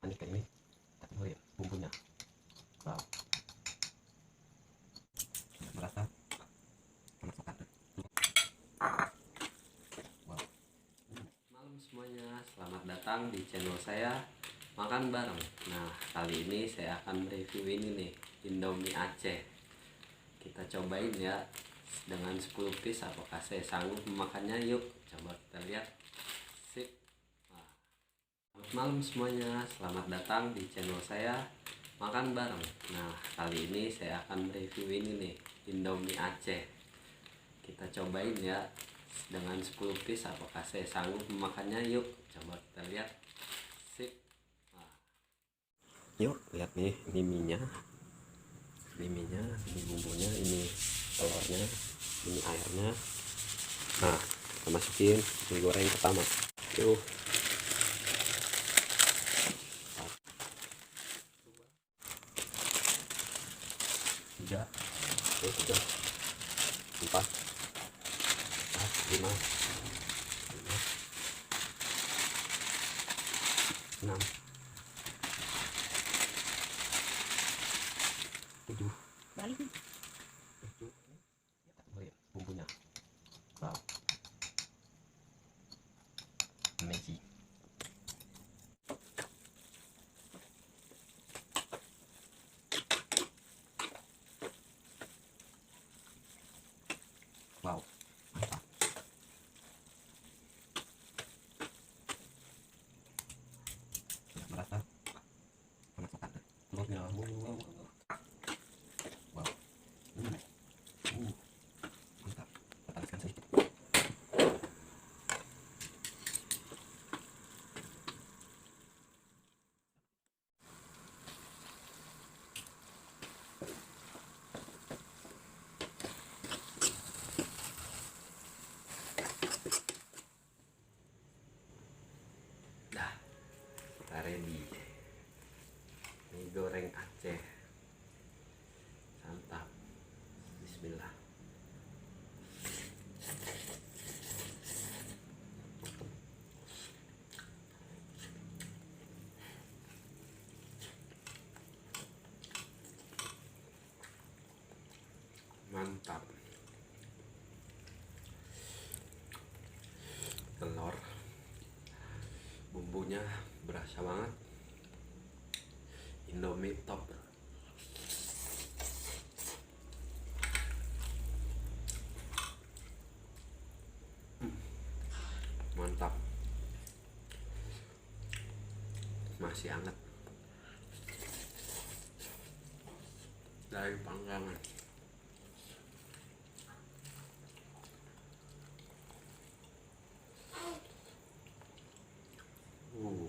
lanjut ke ini, kita keluarin bumbunya. Wow, merasa kemasakan. Wow. Malam semuanya, selamat datang di channel saya Makan Bareng. Nah, kali ini saya akan review ini nih, Indomie Aceh. Kita cobain ya dengan 10 piece, apakah saya sanggup memakannya. Yuk coba kita lihat. Sip. Nah, selamat malam semuanya, selamat datang di channel saya Makan Bareng. Nah, kali ini saya akan review ini nih, Indomie Aceh. Kita cobain ya dengan 10 piece, apakah saya sanggup memakannya. Yuk coba kita lihat. Sip. Nah, yuk lihat nih, ini minyak, ini bumbunya, ini telurnya, ini airnya. Nah, kita masukin mie goreng pertama. Yuk, tiga, tiga, empat, lima, enam, tujuh, tujuh. Bumbunya. Wow, amazing. Wow, mantap. Sudah merasa kemasakan telurnya. Wow, wow. Mantap. Kita panaskan sedikit. Dah, kita ready. Mie goreng Aceh, santap. Bismillah. Mantap. Telur, bumbunya berasa banget. Indomie top. Mantap, masih hangat dari panggangan. uh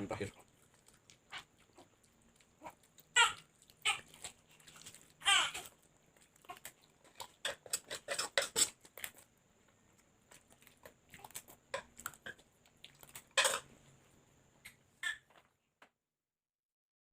terakhir.